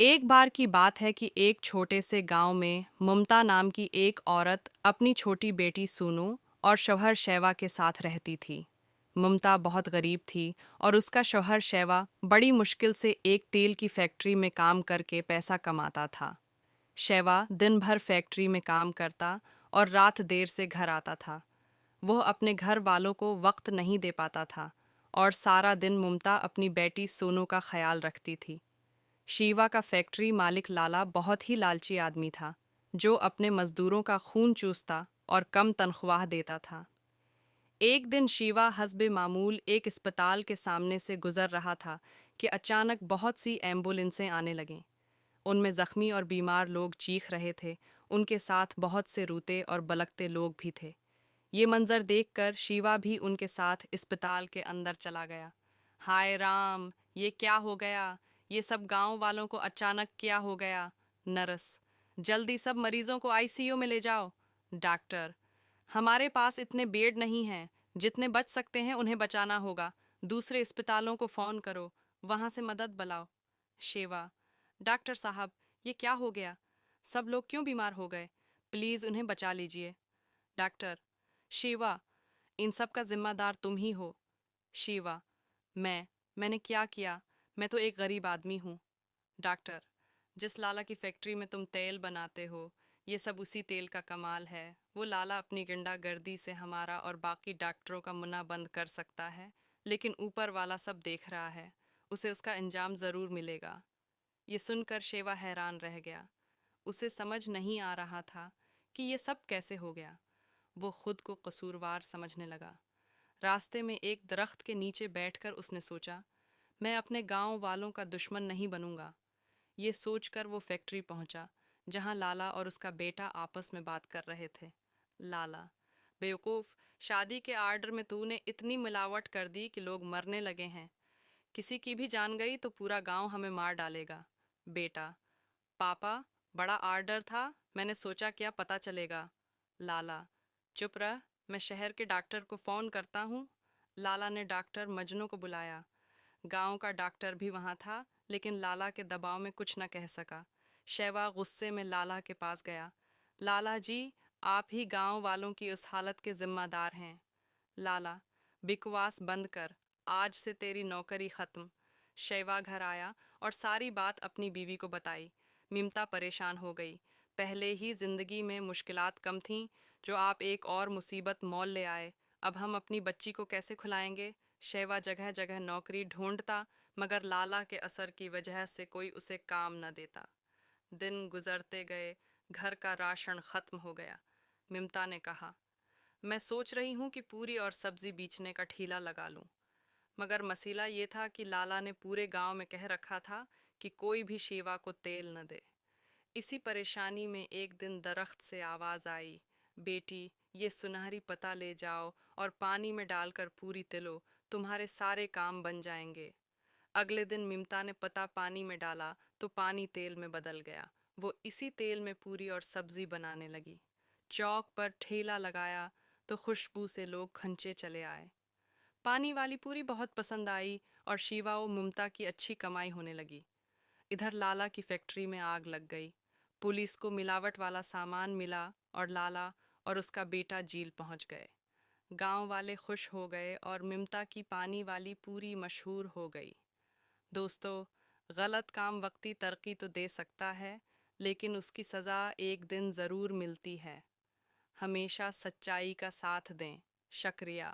एक बार की बात है कि एक छोटे से गांव में ममता नाम की एक औरत अपनी छोटी बेटी सूनू और शौहर शैवा के साथ रहती थी। ममता बहुत गरीब थी और उसका शौहर शैवा बड़ी मुश्किल से एक तेल की फैक्ट्री में काम करके पैसा कमाता था। शैवा दिन भर फैक्ट्री में काम करता और रात देर से घर आता था। वह अपने घर वालों को वक्त नहीं दे पाता था और सारा दिन ममता अपनी बेटी सोनू का ख्याल रखती थी। शीवा का फैक्ट्री मालिक लाला बहुत ही लालची आदमी था, जो अपने मजदूरों का खून चूसता और कम तनख्वाह देता था। एक दिन शीवा हस्बे मामूल एक अस्पताल के सामने से गुजर रहा था कि अचानक बहुत सी एम्बुलेंसें आने लगीं। उनमें जख्मी और बीमार लोग चीख रहे थे। उनके साथ बहुत से रूते और बलकते लोग भी थे। ये मंजर देखकर शीवा भी उनके साथ अस्पताल के अंदर चला गया। हाय राम, ये क्या हो गया? ये सब गांव वालों को अचानक क्या हो गया? नर्स, जल्दी सब मरीजों को आईसीयू में ले जाओ। डॉक्टर, हमारे पास इतने बेड नहीं हैं, जितने बच सकते हैं उन्हें बचाना होगा। दूसरे अस्पतालों को फ़ोन करो, वहाँ से मदद बुलाओ। शेवा, डॉक्टर साहब, ये क्या हो गया? सब लोग क्यों बीमार हो गए? प्लीज़ उन्हें बचा लीजिए। डॉक्टर, शिवा, इन सब का जिम्मेदार तुम ही हो। शिवा, मैंने क्या किया? मैं तो एक गरीब आदमी हूँ। डॉक्टर, जिस लाला की फैक्ट्री में तुम तेल बनाते हो, ये सब उसी तेल का कमाल है। वो लाला अपनी गुंडागर्दी से हमारा और बाकी डॉक्टरों का मुन्ना बंद कर सकता है, लेकिन ऊपर वाला सब देख रहा है। उसे उसका अंजाम ज़रूर मिलेगा। ये सुनकर शेवा हैरान रह गया। उसे समझ नहीं आ रहा था कि ये सब कैसे हो गया। वो खुद को कसूरवार समझने लगा। रास्ते में एक दरख्त के नीचे बैठकर उसने सोचा, मैं अपने गांव वालों का दुश्मन नहीं बनूंगा। ये सोचकर वो फैक्ट्री पहुंचा, जहां लाला और उसका बेटा आपस में बात कर रहे थे। लाला, बेवकूफ़, शादी के आर्डर में तूने इतनी मिलावट कर दी कि लोग मरने लगे हैं। किसी की भी जान गई तो पूरा गांव हमें मार डालेगा। बेटा, पापा, बड़ा आर्डर था, मैंने सोचा क्या पता चलेगा। लाला, चुप रह, मैं शहर के डॉक्टर को फ़ोन करता हूँ। लाला ने डॉक्टर मजनू को बुलाया। गांव का डॉक्टर भी वहाँ था, लेकिन लाला के दबाव में कुछ न कह सका। शैवा गुस्से में लाला के पास गया। लाला जी, आप ही गांव वालों की उस हालत के जिम्मेदार हैं। लाला, बकवास बंद कर, आज से तेरी नौकरी ख़त्म। शैवा घर आया और सारी बात अपनी बीवी को बताई। मिमता परेशान हो गई। पहले ही जिंदगी में मुश्किलात कम थीं, जो आप एक और मुसीबत मोल ले आए। अब हम अपनी बच्ची को कैसे खिलाएंगे? शैवा जगह जगह नौकरी ढूंढता, मगर लाला के असर की वजह से कोई उसे काम न देता। दिन गुजरते गए, घर का राशन ख़त्म हो गया। मिमता ने कहा, मैं सोच रही हूँ कि पूरी और सब्जी बेचने का ठेला लगा लूँ। मगर मसला ये था कि लाला ने पूरे गांव में कह रखा था कि कोई भी शेवा को तेल न दे। इसी परेशानी में एक दिन दरख्त से आवाज़ आई, बेटी, ये सुनहरी पत्ता ले जाओ और पानी में डालकर पूरी तिलो, तुम्हारे सारे काम बन जाएंगे। अगले दिन मिमता ने पत्ता पानी में डाला तो पानी तेल में बदल गया। वो इसी तेल में पूरी और सब्जी बनाने लगी। चौक पर ठेला लगाया तो खुशबू से लोग खंचे चले आए। पानी वाली पूरी बहुत पसंद आई और शिवा और मुमता की अच्छी कमाई होने लगी। इधर लाला की फैक्ट्री में आग लग गई। पुलिस को मिलावट वाला सामान मिला और लाला और उसका बेटा जेल पहुंच गए। गांव वाले खुश हो गए और मिमता की पानी वाली पूरी मशहूर हो गई। दोस्तों, गलत काम वक्ती तरक्की तो दे सकता है, लेकिन उसकी सज़ा एक दिन ज़रूर मिलती है। हमेशा सच्चाई का साथ दें। शुक्रिया।